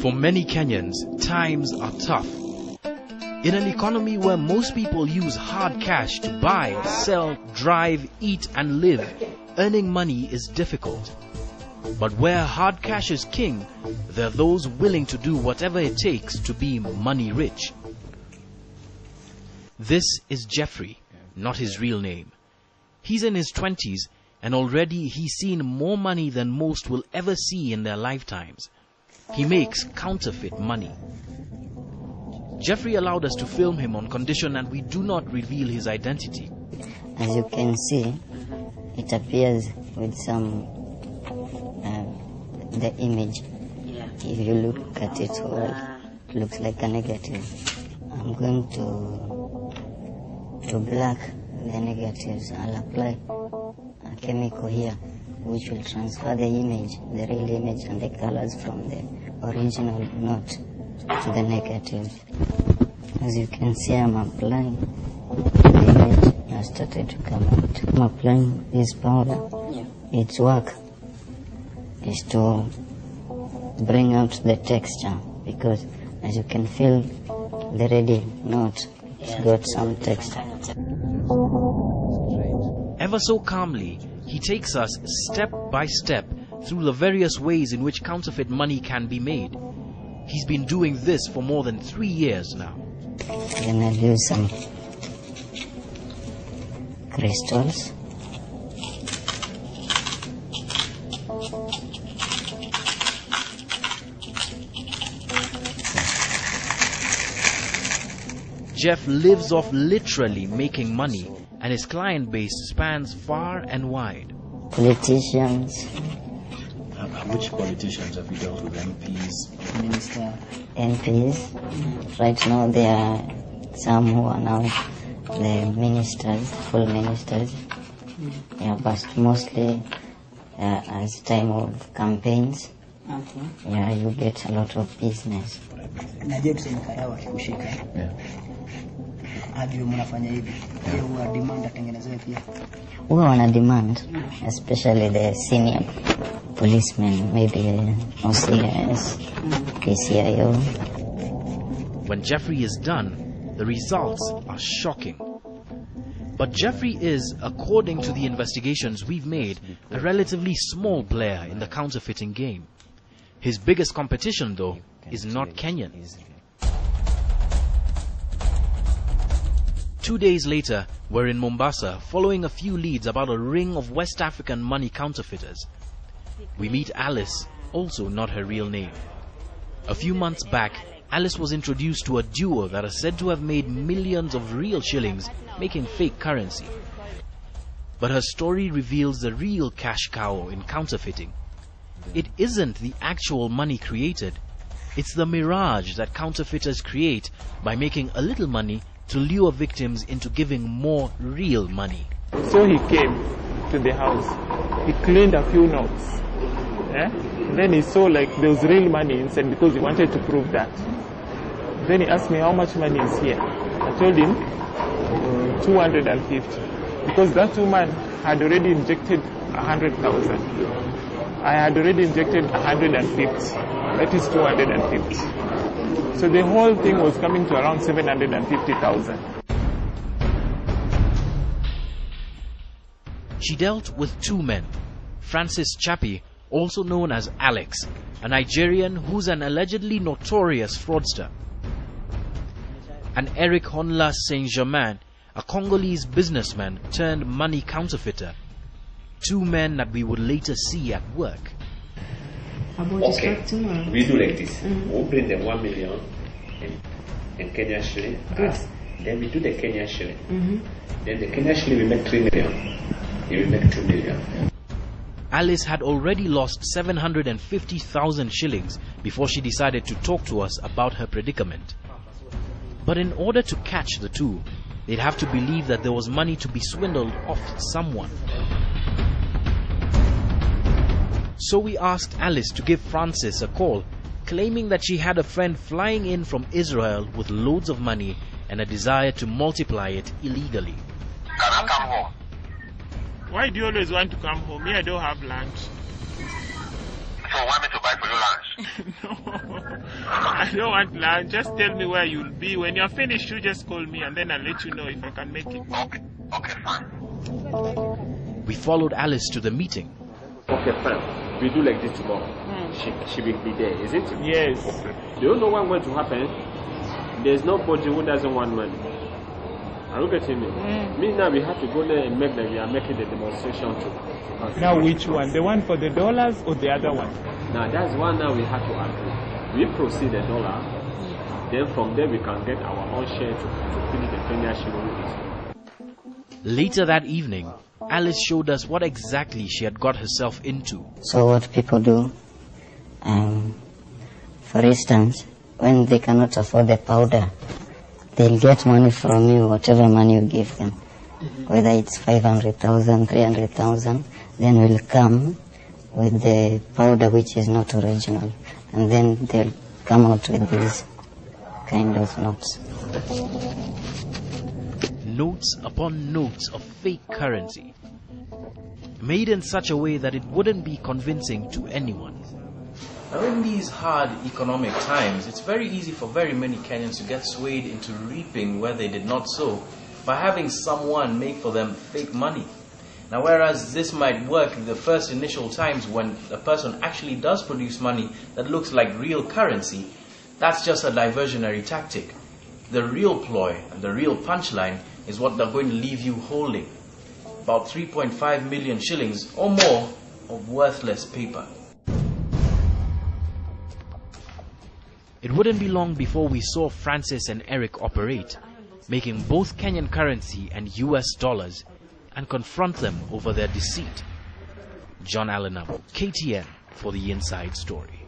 For many Kenyans, times are tough. In an economy where most people use hard cash to buy, sell, drive, eat and live, earning money is difficult. But where hard cash is king, there are those willing to do whatever it takes to be money rich. This is Jeffrey, not his real name. He's in his 20s and already he's seen more money than most will ever see in their lifetimes. He makes counterfeit money. Jeffrey allowed us to film him on condition that we do not reveal his identity. As you can see, it appears with some the image. If you look at it well, it looks like a negative. I'm going to black the negatives. I'll apply a chemical here which will transfer the image, the real image and the colors from the original note to the negatives. As you can see, I'm applying the image has started to come out. I'm applying this powder. Its work is to bring out the texture, because as you can feel the ready note, it's got some texture. Ever so calmly, he takes us step by step through the various ways in which counterfeit money can be made. He's been doing this for more than 3 years now. Then I'll use some crystals. Jeff lives off literally making money, and his client base spans far and wide. Politicians. Which politicians have you dealt with? MPs? Minister. MPs. Right now there are some who are now the ministers, full ministers. Yeah, but mostly as time of campaigns. Okay. Yeah, you get a lot of business. Yeah. Huwa wana demand, especially the senior policemen, maybe OCS, KCIO. When Jeffrey is done, the results are shocking. But Jeffrey is, according to the investigations we've made, a relatively small player in the counterfeiting game. His biggest competition, though, is not Kenyan. 2 days later, we're in Mombasa, following a few leads about a ring of West African money counterfeiters. We meet Alice, also not her real name. A few months back, Alice was introduced to a duo that are said to have made millions of real shillings making fake currency. But her story reveals the real cash cow in counterfeiting. It isn't the actual money created, it's the mirage that counterfeiters create by making a little money to lure victims into giving more real money. So he came to the house, he cleaned a few notes, then he saw like there was real money inside because he wanted to prove that. Then he asked me how much money is here. I told him 250, because that woman had already injected 100,000. I had already injected 150, that is 250. So the whole thing was coming to around 750,000. She dealt with two men, Francis Chapi, also known as Alex, a Nigerian who's an allegedly notorious fraudster, and Eric Honla Saint-Germain, a Congolese businessman turned money counterfeiter. Two men that we would later see at work. Okay, we do like this. We'll bring them 1 million in Kenya shilling. Then we do the Kenya shilling. Then the Kenya shilling we make 3 million. He will make 2 million. Alice had already lost 750,000 shillings before she decided to talk to us about her predicament. But in order to catch the two, they'd have to believe that there was money to be swindled off someone. So we asked Alice to give Francis a call, claiming that she had a friend flying in from Israel with loads of money and a desire to multiply it illegally. Can I come home? Why do you always want to come home? Me, I don't have lunch. So want me to buy for you lunch? No, I don't want lunch. Just tell me where you'll be. When you're finished, you just call me and then I'll let you know if I can make it. Okay, fine. We followed Alice to the meeting. Okay, fine. We do like this tomorrow. She will be there, is it? Yes. Do you know what's going to happen? There's nobody who doesn't want money. Are you getting me? Me now, we have to go there and make that we are making the demonstration too. Now which one? The one for the dollars or the other one? Now that's one now we have to agree. We proceed the dollar, then from there we can get our own share to finish the Kenya shilling. Later that evening, Alice showed us what exactly she had got herself into. So what people do, for instance, when they cannot afford the powder, they'll get money from you, whatever money you give them. Whether it's 500,000, 300,000, then we'll come with the powder which is not original. And then they'll come out with these kind of notes. Notes upon notes of fake currency, made in such a way that it wouldn't be convincing to anyone. Now in these hard economic times, it's very easy for very many Kenyans to get swayed into reaping where they did not sow by having someone make for them fake money. Now whereas this might work in the first initial times when a person actually does produce money that looks like real currency, that's just a diversionary tactic. The real ploy and the real punchline is what they're going to leave you holding. About 3.5 million shillings or more of worthless paper. It wouldn't be long before we saw Francis and Eric operate, making both Kenyan currency and US dollars, and confront them over their deceit. John Allenabo, KTN, for the Inside Story.